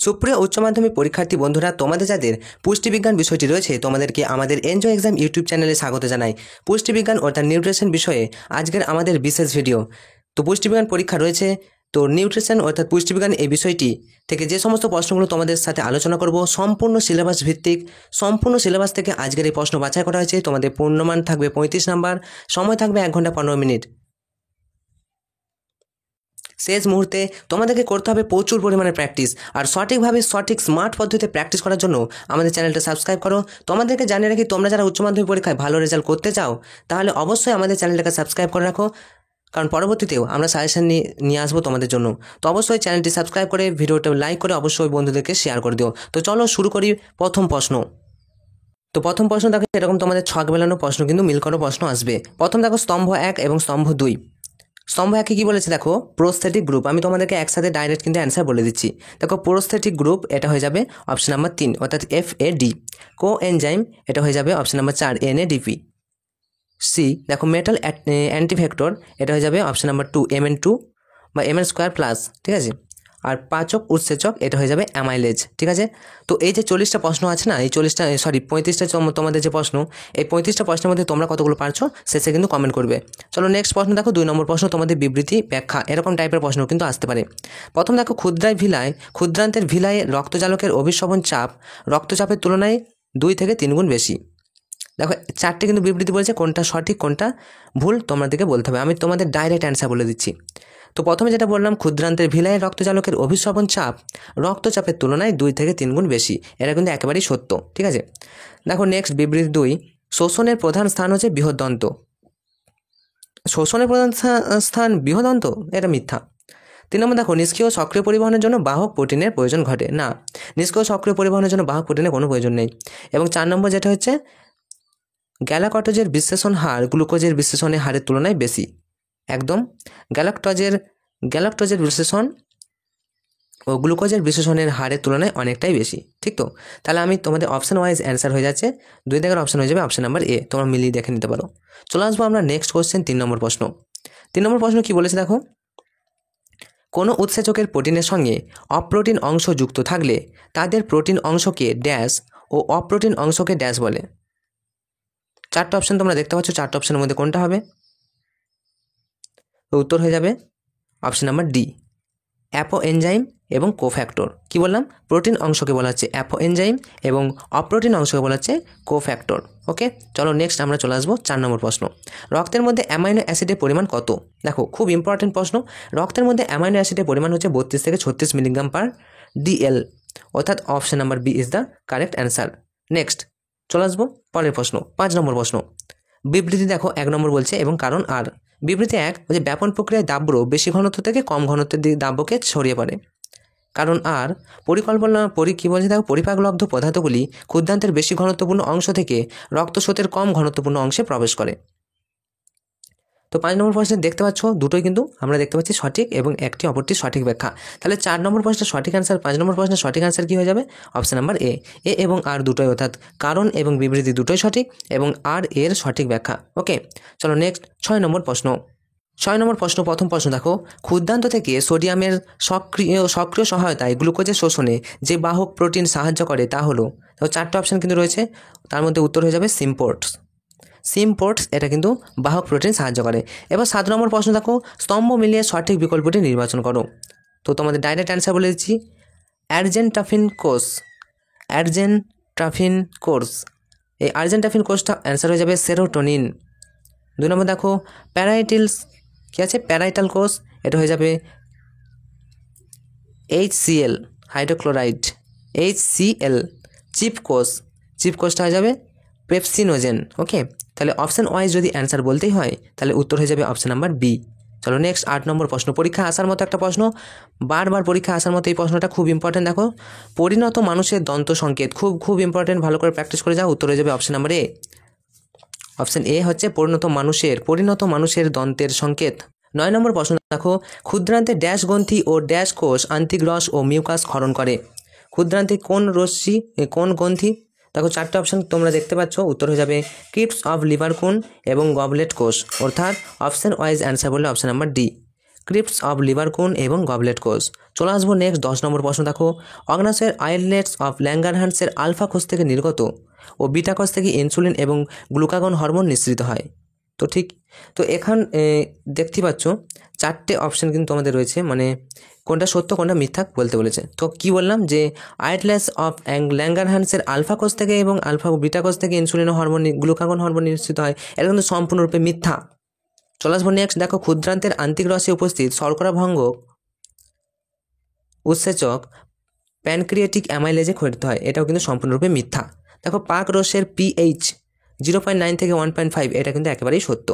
সুপ্রিয় উচ্চ মাধ্যমিক পরীক্ষার্থী বন্ধুরা, তোমাদের যাদের পুষ্টিবিজ্ঞান বিষয়টি রয়েছে তোমাদেরকে আমাদের এনজয় এক্সাম ইউটিউব চ্যানেলে স্বাগত জানাই। পুষ্টিবিজ্ঞান অর্থাৎ নিউট্রিশন বিষয়ে আজকের আমাদের বিশেষ ভিডিও। তো পুষ্টিবিজ্ঞান পরীক্ষা রয়েছে, তো নিউট্রিশন অর্থাৎ পুষ্টিবিজ্ঞান এই বিষয়টি থেকে যে সমস্ত প্রশ্নগুলো তোমাদের সাথে আলোচনা করব সম্পূর্ণ সিলেবাস ভিত্তিক, সম্পূর্ণ সিলেবাস থেকে আজকের এই প্রশ্ন বাছাই করা হয়েছে। তোমাদের পূর্ণমান থাকবে 35 নাম্বার, সময় থাকবে 1 ঘন্টা 15 মিনিট। শেষ মুহূর্তে তোমাদেরকে করতে হবে প্রচুর পরিমাণে প্র্যাকটিস, আর সঠিকভাবে সঠিক স্মার্ট পদ্ধতিতে প্র্যাকটিস করার জন্য আমাদের চ্যানেলটা সাবস্ক্রাইব করো। তোমাদেরকে জানিয়ে রাখি, তোমরা যারা উচ্চ মাধ্যমিক পরীক্ষায় ভালো রেজাল্ট করতে চাও তাহলে অবশ্যই আমাদের চ্যানেলটাকে সাবস্ক্রাইব করে রাখো, কারণ পরবর্তীতেও আমরা সাজেশন নিয়ে আসবো তোমাদের জন্য। তো অবশ্যই চ্যানেলটি সাবস্ক্রাইব করে ভিডিওটা লাইক করে অবশ্যই বন্ধুদেরকে শেয়ার করে দিও। তো চলো শুরু করি প্রথম প্রশ্ন। তো প্রথম প্রশ্ন দেখো, এরকম তোমাদের ছক মেলানো প্রশ্ন কিন্তু মিল করো প্রশ্ন আসবে। প্রথম দেখো স্তম্ভ 1 এবং স্তম্ভ 2। স্তম্ভ 1 কি বলেছে দেখো, প্রোস্থেটিক গ্রুপ। আমি তোমাদেরকে একসাথে ডাইরেক্ট কিন্তু অ্যান্সার বলে দিচ্ছি। দেখো প্রোস্থেটিক গ্রুপ এটা হয়ে যাবে অপশন নাম্বার 3 অর্থাৎ FAD। কো এনজাইম এটা হয়ে যাবে অপশন নাম্বার 4 NADP। সি দেখো মেটাল অ্যান্টিভেক্টর এটা হয়ে যাবে অপশন নাম্বার 2 MN2 বা MN2+, ঠিক আছে। আর পাচক উৎসেচক এটা হয়ে যাবে অ্যামাইলেজ, ঠিক আছে। তো এই যে 40টা প্রশ্ন আছে না, এই 35টা তোমাদের যে প্রশ্ন, এই 35টা প্রশ্নের মধ্যে তোমরা কতগুলো পারছো শেষে কিন্তু কমেন্ট করবে। চলো নেক্সট প্রশ্ন দেখো, 2 নম্বর প্রশ্ন, তোমাদের বিবৃতি ব্যাখ্যা এরকম টাইপের প্রশ্ন কিন্তু আসতে পারে। প্রথম দেখো ক্ষুদ্রান্তের ভিলায় রক্তজালকের অভিস্রবণ চাপ রক্তচাপের তুলনায় 2 থেকে 3 গুণ বেশি। দেখো 4টে কিন্তু বিবৃতি বলেছে, কোনটা সঠিক কোনটা ভুল তোমাদেরকে বলতে হবে। আমি তোমাদের ডাইরেক্ট অ্যান্সার বলে দিচ্ছি। তো প্রথমে যেটা বললাম, ক্ষুদ্রান্তের ভিলায় রক্তজালকের অভিস্রবণ চাপ রক্তচাপের তুলনায় 2 থেকে 3 গুণ বেশি, এটা কিন্তু একেবারেই সত্য, ঠিক আছে। দেখো নেক্সট বিবৃতি 2, শোষণের প্রধান স্থান হচ্ছে বৃহদন্ত। শোষণের প্রধান স্থান বৃহদন্ত, এটা মিথ্যা। 3 নম্বর দেখো, নিষ্ক্রিয় সক্রিয় পরিবহনের জন্য বাহক প্রোটিনের প্রয়োজন ঘটে। না, নিষ্ক্রিয় সক্রিয় পরিবহনের জন্য বাহক প্রোটিনের কোনো প্রয়োজন নেই। এবং 4 নম্বর যেটা হচ্ছে, গ্যালাকটোজের বিশ্লেষণ হার গ্লুকোজের বিশ্লেষণের হারের তুলনায় বেশি। একদম, গ্যালাকটোজের বিশ্লেষণ ও গ্লুকোজের বিশ্লেষণের হারের তুলনায় অনেকটাই বেশি, ঠিক তো। তাহলে আমি তোমাদের অপশন ওয়াইজ অ্যান্সার হয়ে যাচ্ছে, 2 দাগের অপশন হয়ে যাবে অপশন নাম্বার A। তোমরা মিলিয়ে দেখে নিতে পারো। চলে আসবো আমরা নেক্সট কোশ্চেন, 3 নম্বর প্রশ্ন। 3 নম্বর প্রশ্ন কি বলেছে দেখো, কোনো উৎসেচকের প্রোটিনের সঙ্গে অপ্রোটিন অংশ যুক্ত থাকলে তাদের প্রোটিন অংশকে ড্যাশ ও অপ্রোটিন অংশকে ড্যাশ বলে। 4টে অপশন তোমরা দেখতে পাচ্ছ, 4টে অপশনের মধ্যে কোনটা হবে? উত্তর হয়ে যাবে option number D, apo enzyme এবং কোফ্যাক্টর। কি বললাম, প্রোটিন অংশকে বলা হচ্ছে অ্যাপো এনজাইম এবং অপ্রোটিন অংশকে বলা হচ্ছে কোফ্যাক্টর। ওকে, চলো নেক্সট আমরা চলে আসবো 4 নম্বর প্রশ্ন। রক্তের মধ্যে অ্যামাইনো অ্যাসিডের পরিমাণ কত? দেখো খুব ইম্পর্টেন্ট প্রশ্ন। রক্তের মধ্যে অ্যামাইনো অ্যাসিডের পরিমাণ হচ্ছে 32 থেকে 36 মিলিগ্রাম পার DL, অর্থাৎ option number B is the correct answer. Next চলে আসবো পরের প্রশ্ন, 5 নম্বর প্রশ্ন। বিবৃতি দেখো 1 নম্বর বলছে এবং কারণ আর। বিবৃতি 1 যে ব্যাপন প্রক্রিয়ায় দ্রাব্য বেশি ঘনত্ব থেকে কম ঘনত্বের দিকে দ্রাব্যকে ছড়িয়ে পড়ে। কারণ আর, কি বলছে দেখো, পরিপাকলব্ধ পদার্থগুলি ক্ষুদ্রান্তের বেশি ঘনত্বপূর্ণ অংশ থেকে রক্তস্রোতের কম ঘনত্বপূর্ণ অংশে প্রবেশ করে। তো 5 নম্বর প্রশ্নে দেখতে পাচ্ছ দুটোই কিন্তু আমরা দেখতে পাচ্ছি সঠিক এবং একটি অপরটি সঠিক ব্যাখ্যা। তাহলে 4 নম্বর প্রশ্নের সঠিক অ্যান্সার, 5 নম্বর প্রশ্নের সঠিক অ্যান্সার কি হয়ে যাবে? অপশন নাম্বার A এবং আর দুটোই, অর্থাৎ কারণ এবং বিবৃতি দুটোই সঠিক এবং আর এর সঠিক ব্যাখ্যা। ওকে, চলো নেক্সট 6 নম্বর প্রশ্ন। 6 নম্বর প্রশ্ন, প্রথম প্রশ্ন দেখো, ক্ষুদ্রান্ত থেকে সোডিয়ামের সক্রিয় সহায়তায় গ্লুকোজের শোষণে যে বাহক প্রোটিন সাহায্য করে তা হলো। তো 4টে অপশন কিন্তু রয়েছে, তার মধ্যে উত্তর হয়ে যাবে সিমপোর্টস, এটা কিন্তু বাহক প্রোটিন সাহায্য করে। এবার 7 নম্বর প্রশ্ন দেখো, স্তম্ভ মিলিয়ে সঠিক বিকল্পটি নির্বাচন করো। তো তোমাদের ডাইরেক্ট অ্যান্সার বলে দিচ্ছি, আর্জেন্টাফিন কোষ। এই আর্জেন্টাফিন কোষটা অ্যান্সার হয়ে যাবে সেরোটোনিন। 2 নম্বর দেখো, প্যারাইটাল কোষ, এটা হয়ে যাবে HCl হাইড্রোক্লোরাইড, HCl। চিপ কোষটা হয়ে যাবে পেপসিনোজেন। ওকে, তাহলে অপশান ওয়াইজ যদি অ্যান্সার বলতেই হয় তাহলে উত্তর হয়ে যাবে অপশান নাম্বার B। চলো নেক্সট 8 নম্বর প্রশ্ন, পরীক্ষা আসার মতো একটা প্রশ্ন, বারবার পরীক্ষা আসার মতো এই প্রশ্নটা খুব ইম্পর্টেন্ট। দেখো, পরিণত মানুষের দন্ত সংকেত, খুব ইম্পর্টেন্ট, ভালো করে প্র্যাকটিস করে যাও। উত্তর হয়ে যাবে option number A। Option A হচ্ছে পরিণত মানুষের দন্তের সংকেত। 9 নম্বর প্রশ্ন দেখো, ক্ষুদ্রান্তে ড্যাশ গ্রন্থি ও ড্যাশ কোষ আন্তিক রস ও মিউকাস ক্ষরণ করে। ক্ষুদ্রান্তে কোন গ্রন্থি? দেখো 4টে অপশন তোমরা দেখতে পাচ্ছ, উত্তর হয়ে যাবে ক্রিপ্স অফ লিভার কোন এবং গবলেট কোষ, অর্থাৎ অপশান ওয়াইজ অ্যান্সার বললে option number D। Crypts of liver কোন এবং গবলেট কোষ। চলে আসবো নেক্সট 10 নম্বর প্রশ্ন। দেখো, অগ্নাশয়ের আইলেটস অফ ল্যাঙ্গারহ্যান্সের আলফা কোষ থেকে নির্গত ও বিটা কোষ থেকে ইনসুলিন এবং গ্লুকাগন হরমোন নিঃসৃত হয়। তো ঠিক, তো এখান দেখতে পাচ্ছ 4টে অপশান কিন্তু আমাদের রয়েছে, মানে কোনটা সত্য কোনটা মিথ্যা বলতে বলেছে। তো কি বললাম যে আইলেটস অফ ল্যাঙ্গারহ্যান্সের আলফা কোষ থেকে এবং আলফা ও বিটা কোষ থেকে ইনসুলিন ও হরমোন গ্লুকাগন হরমোন নিঃসৃত হয়, এটা কিন্তু সম্পূর্ণরূপে মিথ্যা। চলে আসবো নেক্সট। দেখো, ক্ষুদ্রান্তের আন্তিক রসে উপস্থিত শর্করা ভঙ্গ উৎসেচক প্যানক্রিয়েটিক অ্যামাইলেজে ক্ষরিত হয়, এটাও কিন্তু সম্পূর্ণরূপে মিথ্যা। দেখো, পাক রসের pH 0.9 থেকে 1.5, এটা কিন্তু একেবারেই সত্য।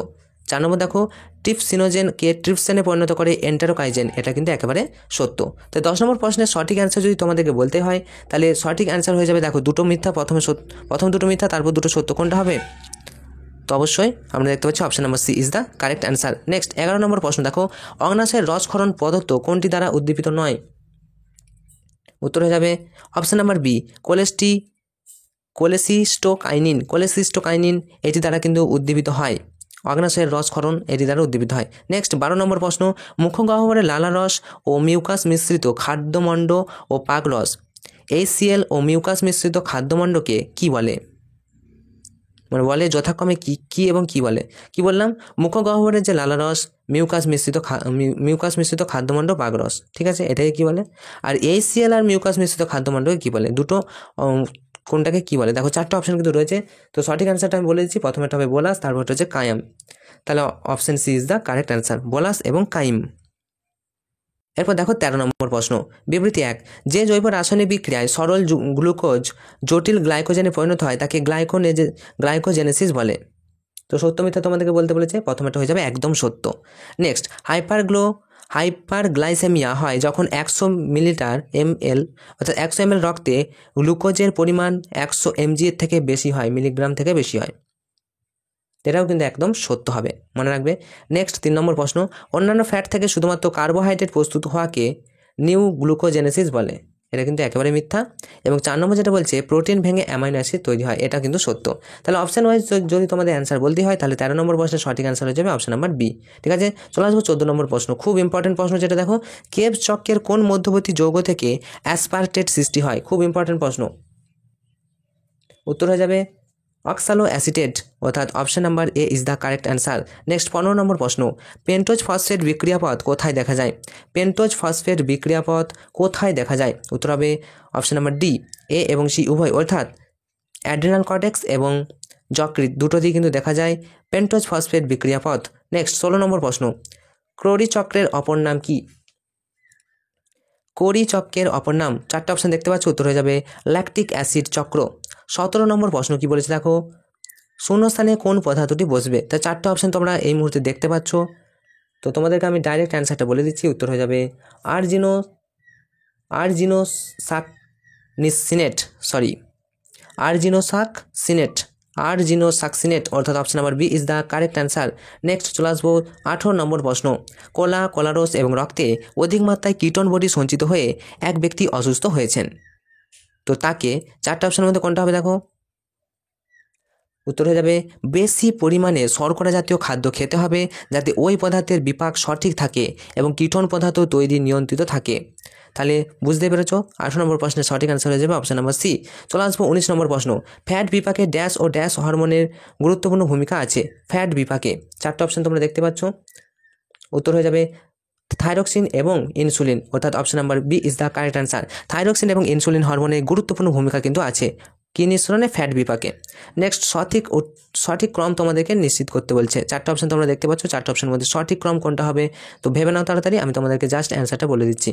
4 নম্বর দেখো, ট্রিপসিনোজেনকে ট্রিপসেনে পরিণত করে এন্টারোকাইজেন, এটা কিন্তু একেবারে সত্য। তো 10 নম্বর প্রশ্নের সঠিক অ্যান্সার যদি তোমাদেরকে বলতে হয়, তাহলে সঠিক অ্যান্সার হয়ে যাবে, দেখো, দুটো মিথ্যা, প্রথম দুটো মিথ্যা, তারপর দুটো সত্য। কোনটা হবে? তো অবশ্যই আমরা দেখতে পাচ্ছি option number C is the correct answer. Next 11 নম্বর প্রশ্ন। দেখো, অগ্নাশয়ের রসক্ষরণ পদার্থ কোনটি দ্বারা উদ্দীপিত নয়? উত্তর হয়ে যাবে অপশন নাম্বার বি, কোলেসিস্টোকাইনিন এটি দ্বারা কিন্তু উদ্দীপিত হয়। অগ্নাশয়ের রসক্ষরণ এটি দ্বারা উদ্দীপিত হয়। নেক্সট 12 নম্বর প্রশ্ন। মুখগহ্বরে লালারস ও মিউকাস মিশ্রিত খাদ্যমণ্ড ও পাকরস, HCl ও মিউকাস মিশ্রিত খাদ্যমণ্ডকে কি বলে? মানে বলে যথাক্রমে কি এবং কি বলে। কি বললাম? মুখগহ্বরের যে লালারস, মিউকাস মিশ্রিত খাদ্যমণ্ড, পাকরস, ঠিক আছে, এটাকে কি বলে? আর HCl আর মিউকাস মিশ্রিত খাদ্যমণ্ডকে কি বলে? দুটো কোনটাকে কি বলে? দেখো, 4টে অপশন কিন্তু রয়েছে। তো সঠিক অ্যান্সারটা আমি বলে দিচ্ছি। প্রথমেটা হবে বোলাস, তারপরটা হচ্ছে কায়াম। তাহলে option C is the correct answer, bolus এবং কাইম। এরপর দেখো 13 নম্বর প্রশ্ন। বিবৃতি 1, যে জৈব রাসায়নিক বিক্রিয়ায় সরল গ্লুকোজ জটিল গ্লাইকোজেনে পরিণত হয় তাকে গ্লাইকোজেনেসিস বলে। তো সত্য মিথ্যা তোমাদেরকে বলতে বলেছে, প্রথমেটা হয়ে যাবে একদম সত্য। নেক্সট, হাইপারগ্লাইসেমিয়া হয় যখন 100 মিলিলিটার ml অর্থাৎ 100 ml রক্তে গ্লুকোজের পরিমাণ 100 mg এর থেকে বেশি হয়, মিলিগ্রাম থেকে বেশি হয়। এটাও কিন্তু একদম সত্য হবে, মনে রাখবে। নেক্সট 3 নম্বর প্রশ্ন। অন্যান্য ফ্যাট থেকে শুধুমাত্র কার্বোহাইড্রেট প্রস্তুত হওয়াকে নিউ গ্লুকোজেনেসিস বলে, এটা কিন্তু একেবারে মিথ্যা। এবং 4 নম্বর যেটা বলছে প্রোটিন ভেঙে অ্যামাইনো অ্যাসিড তৈরি হয়, এটা কিন্তু সত্য। তাহলে অপশন ওয়াইজ যদি তোমাদের অ্যান্সার বলতে হয়, তাহলে 13 নম্বর প্রশ্নের সঠিক অ্যান্সার হয়ে যাবে অপশন নাম্বার বি। ঠিক আছে, চলে আসবো 14 নম্বর প্রশ্ন। খুব ইম্পর্টেন্ট প্রশ্ন যেটা, দেখো, কেভ চক্রের কোন মধ্যবর্তী যৌগ থেকে অ্যাসপারটেট সৃষ্টি হয়? খুব ইম্পর্টেন্ট প্রশ্ন। উত্তর হয়ে যাবে অক্সালো অ্যাসিটেট, অর্থাৎ option number A is the correct answer. Next 15 নম্বর প্রশ্ন। পেন্টোজ ফসফেট বিক্রিয়াপথ কোথায় দেখা যায়? পেন্টোজ ফসফেট বিক্রিয়াপথ কোথায় দেখা যায়? উত্তর হবে অপশন নাম্বার ডি, এ এবং সি উভয়, অর্থাৎ অ্যাড্রিনাল কর্টেক্স এবং যকৃৎ দুটোতেই কিন্তু দেখা যায় পেন্টোজ ফসফেট বিক্রিয়াপথ। নেক্সট 16 নম্বর প্রশ্ন। ক্রোরি চক্রের অপর নাম কি? কোরি চক্রের অপর নাম, 4টে অপশন দেখতে পাচ্ছ, উত্তর হয়ে যাবে ল্যাকটিক অ্যাসিড চক্র। 17 নম্বর প্রশ্ন কি বলেছে, দেখো, শূন্যস্থানে কোন পদার্থটি বসবে? তা 4টে অপশন তোমরা এই মুহূর্তে দেখতে পাচ্ছ। তো তোমাদেরকে আমি ডাইরেক্ট অ্যান্সারটা বলে দিচ্ছি, উত্তর হয়ে যাবে আরজিনোসাকসিনেট, অর্থাৎ option number B is the correct answer. Next চলে আসবো 18 নম্বর প্রশ্ন। কোলারস এবং রক্তে অধিক মাত্রায় কিটোন বডি সঞ্চিত হয়ে এক ব্যক্তি অসুস্থ হয়েছেন, তো তাকে 4টে অপশনের মধ্যে কোনটা হবে? দেখো, উত্তর হয়ে যাবে বেশি পরিমাণে শর্করা জাতীয় খাদ্য খেতে হবে যাতে ওই পদার্থের বিপাক সঠিক থাকে এবং কিটোন পদার্থ তৈরি নিয়ন্ত্রিত থাকে। তাহলে বুঝতে পেরেছো, 18 নম্বর প্রশ্নের সঠিক অ্যান্সার হয়ে যাবে অপশন নাম্বার সি। চলে আসবো 19 নম্বর প্রশ্ন। ফ্যাট বিপাকে ড্যাশ ও ড্যাশ হরমোনের গুরুত্বপূর্ণ ভূমিকা আছে। ফ্যাট বিপাকে 4টে অপশন তোমরা দেখতে পাচ্ছ, উত্তর হয়ে যাবে থাইরক্সিন এবং ইনসুলিন, অর্থাৎ option number B is the correct answer. Thyroxine এবং ইনসুলিন হরমোনের গুরুত্বপূর্ণ ভূমিকা কিন্তু আছে কি নিঃসরণে? ফ্যাট বিপাকে। নেক্সট সঠিক ক্রম তোমাদেরকে নিশ্চিত করতে বলছে। 4টে অপশন তোমরা দেখতে পাচ্ছ, 4টে অপশনের মধ্যে সঠিক ক্রম কোনটা হবে? তো ভেবে নাও তাড়াতাড়ি, আমি তোমাদেরকে জাস্ট অ্যান্সারটা বলে দিচ্ছি।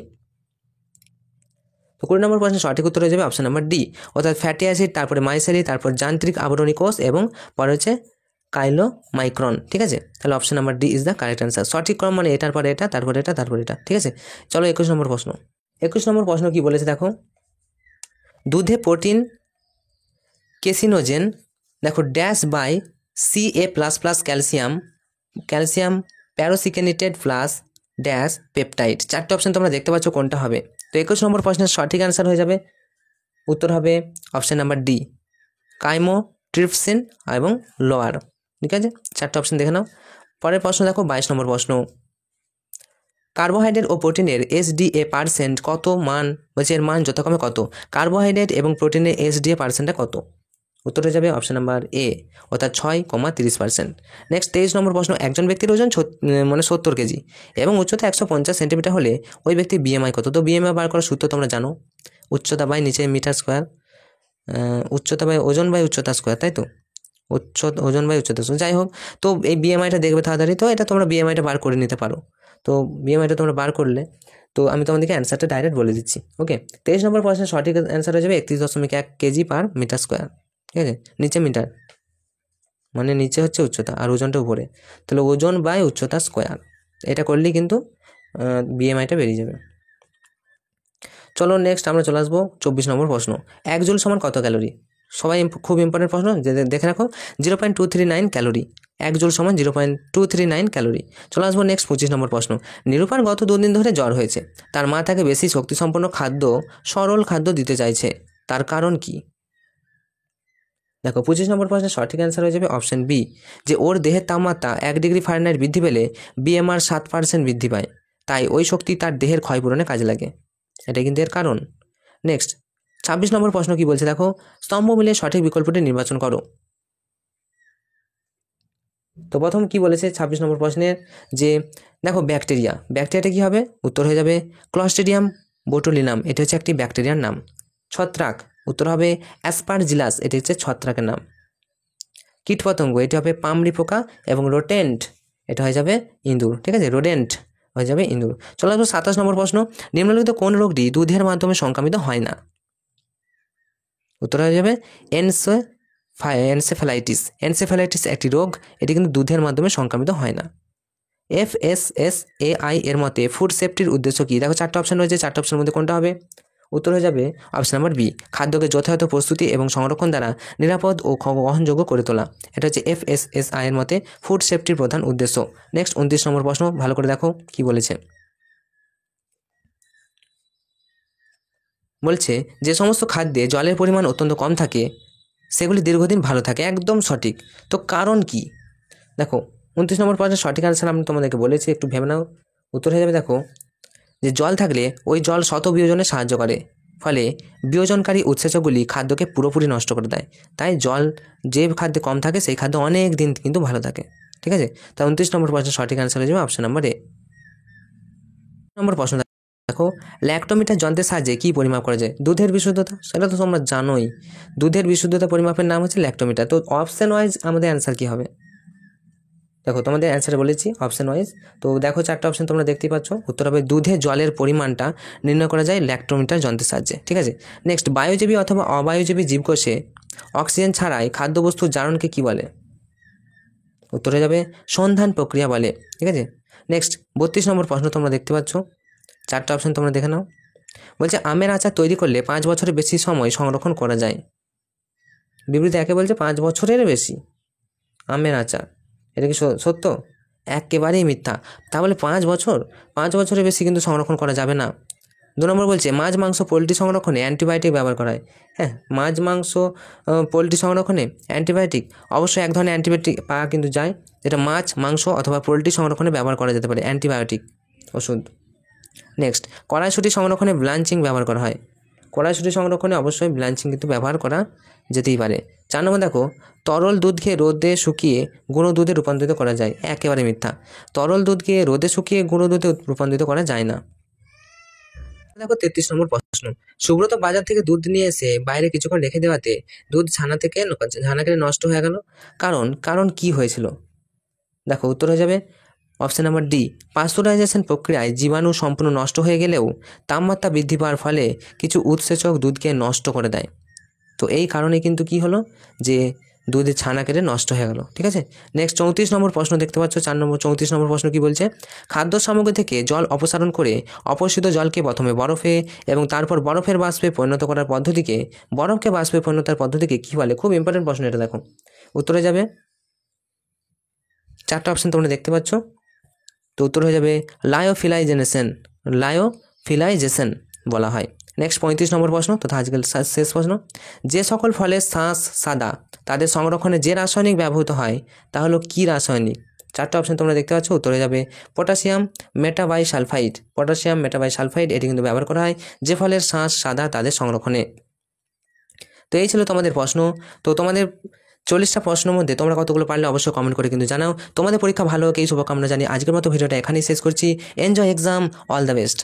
তো 20 নম্বর প্রশ্নের সঠিক উত্তর হয়ে যাবে অপশন নাম্বার ডি, অর্থাৎ ফ্যাটি অ্যাসিড, তারপরে মাইসেলি, তারপর যান্ত্রিক আবরণী কোষ এবং পরে হচ্ছে কাইলোমাইক্রন। ঠিক আছে, তাহলে option number D is the correct answer. সঠিক ক্রম মানে এটার পরে এটা, তারপরে এটা, তারপরে এটা। ঠিক আছে, চলো 21 নম্বর প্রশ্ন। 21 নম্বর প্রশ্ন কি বলেছে, দেখো, দুধে প্রোটিন কেসিনোজেন, দেখো, ড্যাশ বাই Ca++ ক্যালসিয়াম প্যারোসিকেনেটেড প্লাস ড্যাশ পেপটাইড। 4টে অপশন তোমরা দেখতে পাচ্ছ, কোনটা হবে? তো 21 নম্বর প্রশ্নের সঠিক অ্যান্সার হয়ে যাবে, উত্তর হবে অপশন নাম্বার ডি, কাইমোট্রিপসিন এবং লোয়ার। ঠিক আছে, 4টে অপশন দেখে নাও। পরের প্রশ্ন দেখো, 22 নম্বর প্রশ্ন। কার্বোহাইড্রেট ও প্রোটিনের এসডিএ পার্সেন্ট কত মান বলছে, এর মান যথাক্রমে কত? কার্বোহাইড্রেট এবং প্রোটিনের এসডিএ পার্সেন্টটা কত? উত্তর হয়ে যাবে অপশন নাম্বার এ, অর্থাৎ 6,30%। নেক্সট 23 নম্বর প্রশ্ন, একজন ব্যক্তির ওজন 70 কেজি এবং উচ্চতা 150 সেন্টিমিটার হলে ওই ব্যক্তির বিএমআই কত? তো বিএমআই বার করার সূত্র তোমরা জানো, উচ্চতা বাই নিচে মিটার স্কোয়ার, উচ্চতা বাই ওজন বাই উচ্চতা স্কোয়ার, তাই তো? ওজন বাই উচ্চতা স্কোয়ার, যাই হোক। তো এই বিএমআইটা দেখবে তাড়াতাড়ি, তো এটা তোমরা বিএমআইটা বার করে নিতে পারো। তো বিএমআইটা তোমরা বার করলে তো আমি তোমাদেরকে অ্যান্সারটা ডাইরেক্ট বলে দিচ্ছি। ওকে, 23 নম্বর প্রশ্নের সঠিক অ্যান্সার হয়ে যাবে 31.1 কেজি পার মিটার স্কোয়ার। ঠিক আছে, নিচে মিটার মানে নিচে হচ্ছে উচ্চতা আর ওজনটা উপরে, তাহলে ওজন বাই উচ্চতা স্কোয়ার, এটা করলেই কিন্তু বিএমআইটা বেরিয়ে যাবে। চলো নেক্সট আমরা চলে আসবো 24 নম্বর প্রশ্ন, 1 জুল সমান কত ক্যালোরি? সবাই খুব ইম্পর্টেন্ট প্রশ্ন, যে দেখে রাখো, 0.239 ক্যালোরি। 1 জুল সমান 0.239 ক্যালোরি। চলে আসবো নেক্সট 25 নম্বর প্রশ্ন, নিরূপার গত 2 দিন ধরে জ্বর হয়েছে, তার মা তাকে বেশি শক্তিসম্পন্ন খাদ্য, সরল খাদ্য দিতে চাইছে, তার কারণ কি? দেখো 25 নম্বর প্রশ্নের সঠিক অ্যান্সার হয়ে যাবে অপশন বি, যে ওর দেহের তাপমাত্রা 1 ডিগ্রি ফারেনহাইট বৃদ্ধি পেলে বিএমআর 7% বৃদ্ধি পায়, তাই ওই শক্তি তার দেহের ক্ষয়পূরণে কাজে লাগে, এটা কিন্তু এর কারণ। নেক্সট 26 নম্বর প্রশ্ন কি বলছে দেখো, স্তম্ভ মিলিয়ে সঠিক বিকল্পটি নির্বাচন করো। তো প্রথম কি বলেছে 26 নম্বর প্রশ্নের, যে দেখো ব্যাকটেরিয়াটা কি হবে? উত্তর হয়ে যাবে ক্লস্ট্রিডিয়াম বোটুলিনাম, এটা হচ্ছে একটি ব্যাকটেরিয়ার নাম। ছত্রাক, উত্তর হবে অ্যাসপারজিলাস, এটি হচ্ছে ছত্রাকের নাম। কীটপতঙ্গ, এটি হবে পামড়ি পোকা, এবং রোটেন্ট, এটা হয়ে যাবে ইঁদুর। ঠিক আছে, রোডেন্ট হয়ে যাবে ইঁদুর। চলে আসবো 27 নম্বর প্রশ্ন, নিম্নলিখিত কোন রোগটি দুধের মাধ্যমে সংক্রামিত হয় না? উত্তর হয়ে যাবে এনসেফ্যালাইটিস একটি রোগ, এটি কিন্তু দুধের মাধ্যমে সংক্রামিত হয় না। FSSAI এর মতে ফুড সেফটির উদ্দেশ্য কি? দেখো 4টা অপশন রয়েছে, 4টা অপশনের মধ্যে কোনটা হবে? উত্তর হয়ে যাবে অপশন নাম্বার বি, খাদ্যকে যথাযথ প্রস্তুতি এবং সংরক্ষণ দ্বারা নিরাপদ ও গ্রহণযোগ্য করে তোলা, এটা হচ্ছে FSSAI এর মতে ফুড সেফটির প্রধান উদ্দেশ্য। নেক্সট 29 নম্বর প্রশ্ন, ভালো করে দেখো কি বলেছে। বলছে যে সমস্ত খাদ্যে জলের পরিমাণ অত্যন্ত কম থাকে সেগুলি দীর্ঘদিন ভালো থাকে, একদম সঠিক। তো কারণ কি? দেখো 29 নম্বর প্রশ্নের সঠিক আনসার আমি তোমাদেরকে বলেছি, একটু ভেবে নাও। উত্তর হয়ে যাবে দেখো, যে জল থাকলে ওই জল শত বিয়োজনে সাহায্য করে, ফলে বিয়োজনকারী উৎসেচকগুলি খাদ্যকে পুরোপুরি নষ্ট করে দেয়, তাই জল যে খাদ্যে কম থাকে সেই খাদ্য অনেক দিন কিন্তু ভালো থাকে। ঠিক আছে, তাই 29 নম্বর প্রশ্নের সঠিক আনসার হয়ে যাবে অপশন নাম্বার এ। নম্বর প্রশ্ন দেখো, ল্যাক্টোমিটার যন্ত্রের সাহায্যে কি পরিমাপ করা যায়? দুধের বিশুদ্ধতা, সেটা তো তোমরা জানোই, দুধের বিশুদ্ধতা পরিমাপের নাম হচ্ছে ল্যাক্টোমিটার। তো অপশন ওয়াইজ আমাদের অ্যান্সার কি হবে? দেখো তোমাদের অ্যান্সারে বলেছি অপশন ওয়াইজ, তো দেখো 4টা অপশন তোমরা দেখতেই পাচ্ছ, উত্তর হবে দুধে জলের পরিমাণটা নির্ণয় করা যায় ল্যাক্টোমিটার যন্ত্রের সাহায্যে। ঠিক আছে, নেক্সট বায়োজীবী অথবা অবায়োজীবী জীবকোষে অক্সিজেন ছাড়াই খাদ্যবস্তুর জারণকে কি বলে? উত্তর হয়ে যাবে সন্ধান প্রক্রিয়া বলে। ঠিক আছে, নেক্সট 32 নম্বর প্রশ্ন তোমরা দেখতে পাচ্ছ, 4টা অপশন তোমরা দেখে নাও। বলছে আমের আচার তৈরি করলে 5 বছরের বেশি সময় সংরক্ষণ করা যায়। বিবৃতি একে বলছে 5 বছরের বেশি আমের আচার, এটা কি সত্য? একেবারেই মিথ্যা। তাহলে 5 বছরের বেশি কিন্তু সংরক্ষণ করা যাবে না। 2 নম্বর বলছে মাছ মাংস পোলট্রি সংরক্ষণে অ্যান্টিবায়োটিক ব্যবহার করা হয়। হ্যাঁ, মাছ মাংস পোলট্রি সংরক্ষণে অ্যান্টিবায়োটিক, অবশ্যই এক ধরনের অ্যান্টিবায়োটিক পাওয়া কিন্তু যায়, যেটা মাছ মাংস অথবা পোলট্রি সংরক্ষণে ব্যবহার করা যেতে পারে, অ্যান্টিবায়োটিক ওষুধ। নেক্সট কড়াইশুঁটি সংরক্ষণে ব্লাঞ্চিং ব্যবহার করা হয়। কড়াইশুঁটি সংরক্ষণে অবশ্যই ব্লাঞ্চিং কিন্তু ব্যবহার করা যেতেই পারে। 4 নম্বর দেখো, তরল দুধকে রোদে শুকিয়ে গুঁড়ো দুধে রূপান্তরিত করা যায়। একেবারে মিথ্যা, তরল দুধকে রোদে শুকিয়ে গুঁড়ো দুধে রূপান্তরিত করা যায় না। দেখো 33 নম্বর প্রশ্ন, সুব্রত বাজার থেকে দুধ নিয়ে এসে বাইরে কিছুক্ষণ রেখে দেওয়াতে দুধ ছানা খেলে নষ্ট হয়ে গেল, কারণ কি হয়েছিল? দেখো উত্তর হয়ে যাবে অপশন নাম্বার ডি, পাস্তুরাইজেশন প্রক্রিয়ায় জীবাণু সম্পূর্ণ নষ্ট হয়ে গেলেও তাপমাত্রা বৃদ্ধি পাওয়ার ফলে কিছু উৎসেচক দুধকে নষ্ট করে দেয়। তো এই কারণে কিন্তু কি হলো, যে দুধের ছানা কেটে নষ্ট হয়ে গেল। ঠিক আছে, নেক্সট 34 নম্বর প্রশ্ন দেখতে পাচ্ছ, 34 নম্বর প্রশ্ন কি বলছে, খাদ্য সামগ্রী থেকে জল অপসারণ করে অপরিশোধিত জলকে প্রথমে বরফে এবং তারপর বরফের বাষ্পে পরিণত করার পদ্ধতিকে, বরফকে বাষ্পে পরিণতার পদ্ধতিকে কি বলে? খুব ইম্পর্টেন্ট প্রশ্ন এটা, দেখো উত্তরে যাবে 4টা অপশন তোমরা দেখতে পাচ্ছ, তো উত্তর হয়ে যাবে লায়োফিলাইজেশন বলা হয়। নেক্সট 35 নম্বর প্রশ্ন তথা আজকের শেষ প্রশ্ন, যে সকল ফলের শাঁস সাদা তাদের সংরক্ষণে যে রাসায়নিক ব্যবহৃত হয় তা হলো কি রাসায়নিক? চারটা অপশন তোমরা দেখতে পাচ্ছ, উত্তরে যাবে পটাশিয়াম মেটাবাইসালফাইড। পটাশিয়াম মেটাবাইসালফাইড এটি কিন্তু ব্যবহার করা হয় যে ফলের শাঁস সাদা তাদের সংরক্ষণে। তো এই ছিল তোমাদের প্রশ্ন। তো তোমাদের 40টা প্রশ্নের মধ্যে তোমরা কতগুলো পারলে অবশ্যই কমেন্ট করে কিন্তু জানাও। তোমাদের পরীক্ষা ভালো হোক এই শুভকামনা জানি আজকের মতো ভিডিওটা এখানেই শেষ করছি। Enjoy exam, all the best.